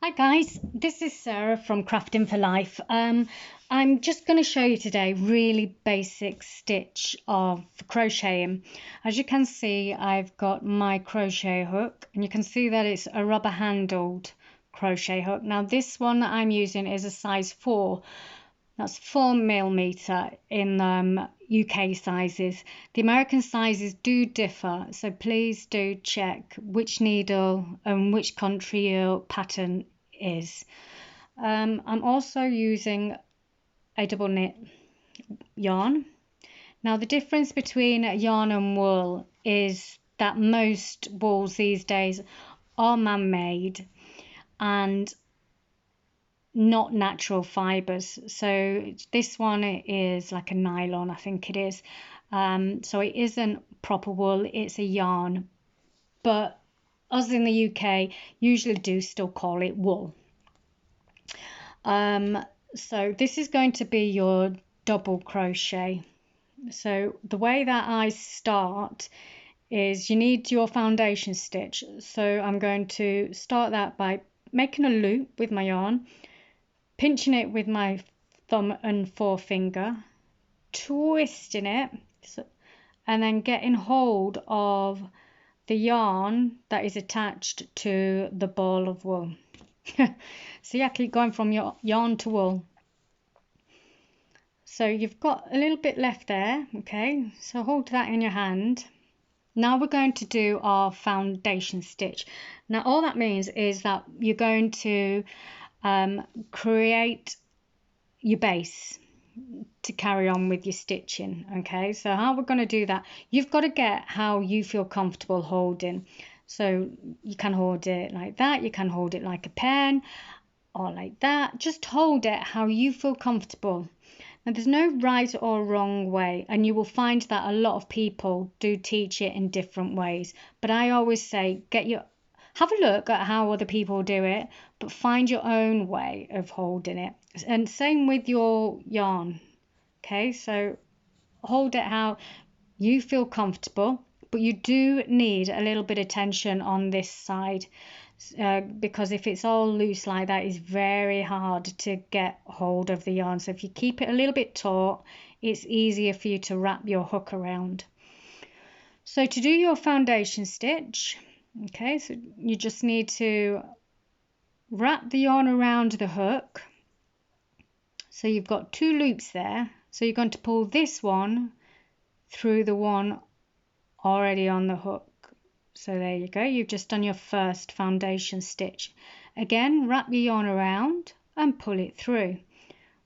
Hi guys, this is Sarah from Crafting for Life. I'm just going to show you today really basic stitch of crocheting. As you can see, I've got my crochet hook and you can see that it's a rubber handled crochet hook. Now this one that I'm using is a size 4. That's 4mm in UK sizes. The American sizes do differ, so please do check which needle and which country your pattern is. I'm also using a double knit yarn. Now the difference between yarn and wool is that most wools these days are man-made and not natural fibers. So this one is like a nylon, I think it is. So it isn't proper wool, it's a yarn, but us in the UK usually do still call it wool. So this is going to be your double crochet. So the way that I start is you need your foundation stitch. So I'm going to start that by making a loop with my yarn, pinching it with my thumb and forefinger, twisting it, and then getting hold of the yarn that is attached to the ball of wool. So yeah, keep going from your yarn to wool. So you've got a little bit left there, okay, so hold that in your hand. Now we're going to do our foundation stitch. Now all that means is that you're going to create your base to carry on with your stitching. Okay, so how we're going to do that, you've got to get how you feel comfortable holding. So you can hold it like that, you can hold it like a pen or like that. Just hold it how you feel comfortable. Now there's no right or wrong way, and you will find that a lot of people do teach it in different ways, but I always say have a look at how other people do it, but find your own way of holding it. And same with your yarn. Okay, so hold it how you feel comfortable, but you do need a little bit of tension on this side, because if it's all loose like that, it's very hard to get hold of the yarn. So if you keep it a little bit taut, it's easier for you to wrap your hook around. So to do your foundation stitch, okay, so you just need to wrap the yarn around the hook. So you've got 2 loops there, so you're going to pull this one through the one already on the hook. So there you go, you've just done your first foundation stitch. Again, wrap your yarn around and pull it through.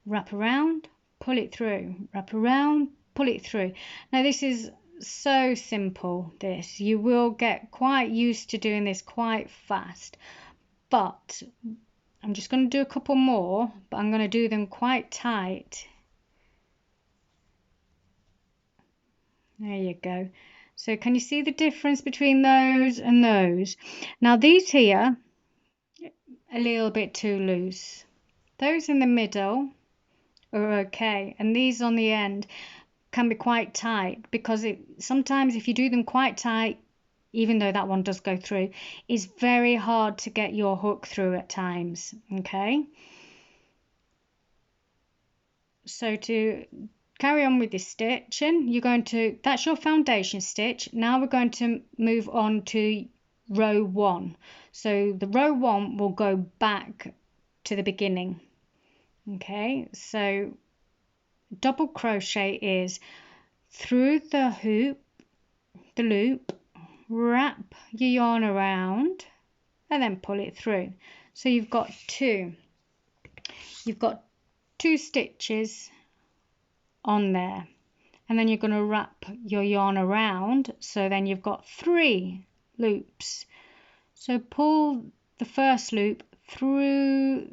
Wrap around, pull it through, wrap around, pull it through. Now this is so simple, this. You will get quite used to doing this quite fast, but I'm just going to do a couple more, but I'm going to do them quite tight. There you go. So can you see the difference between those and those? Now these here, a little bit too loose. Those in the middle are okay, and these on the end can be quite tight, because sometimes if you do them quite tight, even though that one does go through, it's very hard to get your hook through at times. Okay, so to carry on with this stitching, that's your foundation stitch. Now we're going to move on to row 1. So the row 1 will go back to the beginning. Okay, so double crochet is through the loop, wrap your yarn around and then pull it through. So you've got two stitches on there, and then you're going to wrap your yarn around, so then you've got 3 loops. So pull the first loop through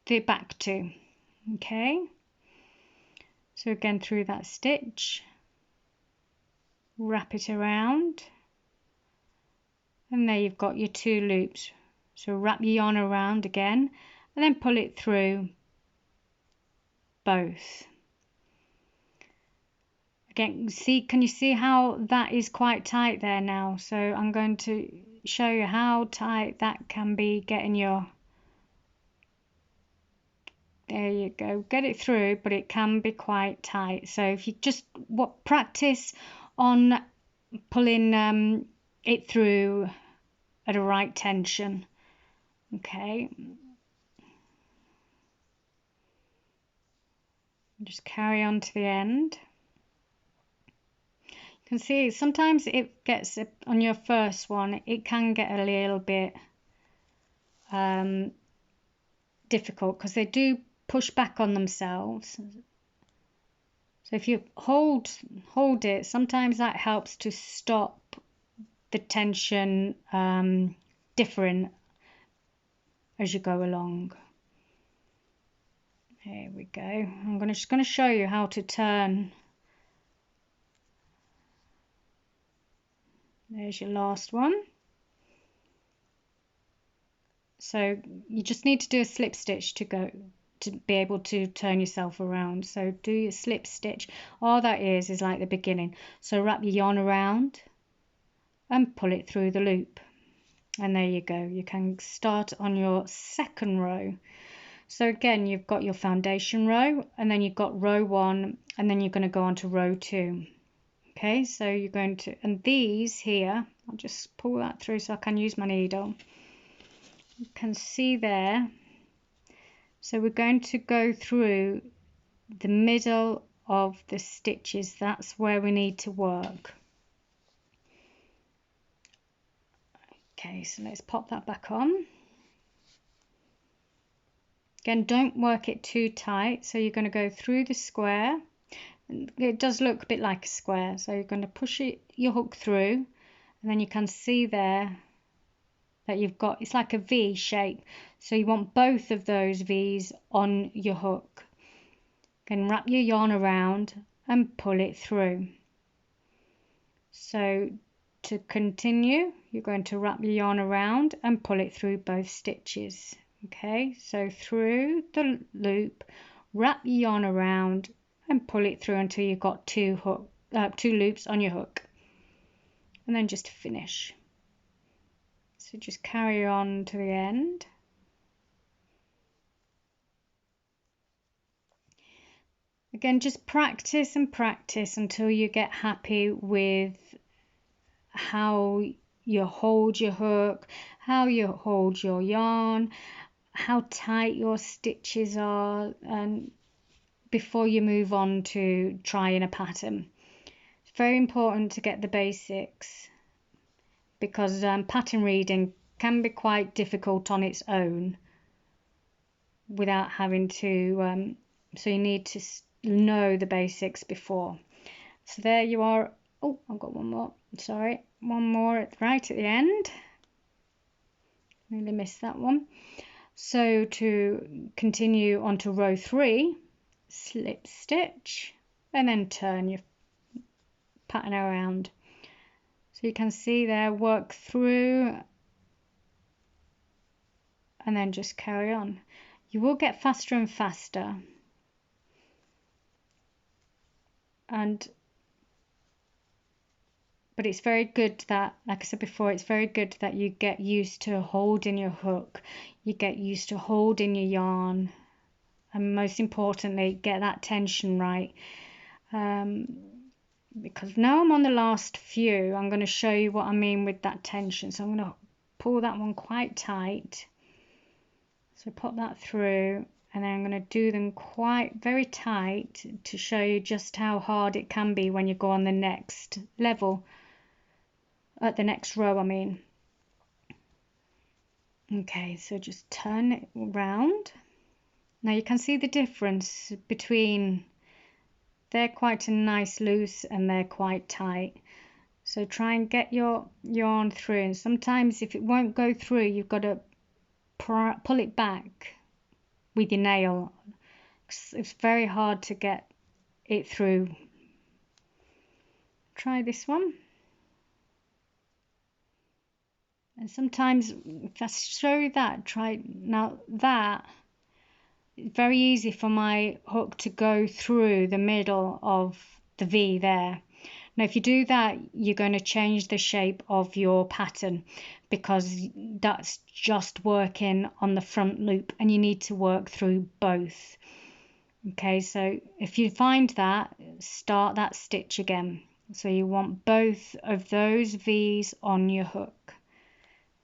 the back 2. Okay, so again through that stitch, wrap it around, and there you've got your 2 loops. So wrap your yarn around again and then pull it through both. Again, can you see how that is quite tight there now? So I'm going to show you how tight that can be getting your, there you go, get it through, but it can be quite tight. So if you just practice on pulling it through at a right tension. Okay, just carry on to the end. You can see sometimes it gets, on your first one, it can get a little bit difficult because they do push back on themselves. So if you hold it, sometimes that helps to stop the tension differing as you go along. Here we go. I'm just going to show you how to turn. There's your last one. So you just need to do a slip stitch to be able to turn yourself around. So do your slip stitch. All that is like the beginning. So wrap your yarn around and pull it through the loop. And there you go. You can start on your second row. So again, you've got your foundation row, and then you've got row 1, and then you're going to go on to row 2. Okay, so you're going to, and these here, I'll just pull that through so I can use my needle. You can see there. So we're going to go through the middle of the stitches. That's where we need to work. Okay, so let's pop that back on. Again, don't work it too tight. So you're going to go through the square. It does look a bit like a square. So you're going to push your hook through, and then you can see there that you've got, it's like a V shape. So you want both of those V's on your hook. Then wrap your yarn around and pull it through. So to continue, you're going to wrap your yarn around and pull it through both stitches. Okay, so through the loop, wrap your yarn around and pull it through until you've got two loops on your hook, and then just finish. So just carry on to the end. Again, just practice and practice until you get happy with how you hold your hook, how you hold your yarn, how tight your stitches are, and before you move on to trying a pattern. It's very important to get the basics, because pattern reading can be quite difficult on its own without having to, so you need to know the basics before. So there you are. Oh, I've got one more, sorry, one more right at the end. Nearly missed that one. So to continue on to row 3, slip stitch and then turn your pattern around. So you can see there, work through and then just carry on. You will get faster and faster, but it's very good that, like I said before, it's very good that you get used to holding your hook, you get used to holding your yarn, and most importantly, get that tension right. Because now I'm on the last few, I'm going to show you what I mean with that tension. So I'm going to pull that one quite tight. So pop that through, and then I'm going to do them very tight to show you just how hard it can be when you go on the next level, at the next row I mean. Okay, so just turn it round. Now you can see the difference between, they're quite a nice loose and they're quite tight. So try and get your yarn through, and sometimes if it won't go through, you've got to pull it back with your nail. It's very hard to get it through. Try this one. And sometimes if I show you that, try now that. It's very easy for my hook to go through the middle of the V there. Now if you do that, you're going to change the shape of your pattern, because that's just working on the front loop and you need to work through both. Okay, so if you find that, start that stitch again. So you want both of those V's on your hook.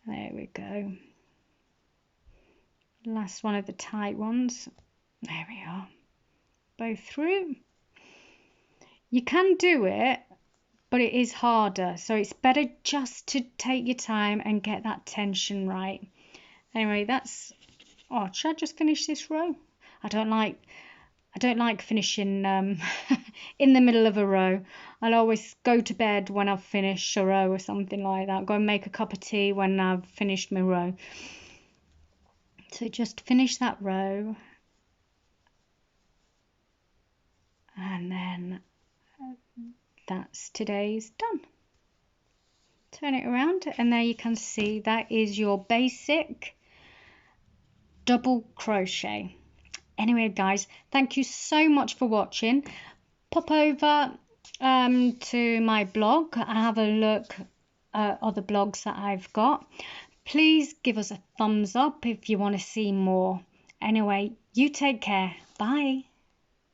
There we go. Last one of the tight ones. There we are. Both through. You can do it, but it is harder, so it's better just to take your time and get that tension right. Anyway, that's... Oh, should I just finish this row? I don't like finishing in the middle of a row. I'll always go to bed when I've finished a row or something like that. Go and make a cup of tea when I've finished my row. So just finish that row, and then that's today's done. Turn it around, and there you can see that is your basic double crochet. Anyway, guys, thank you so much for watching. Pop over to my blog and have a look at other blogs that I've got. Please give us a thumbs up if you want to see more. Anyway, you take care. Bye.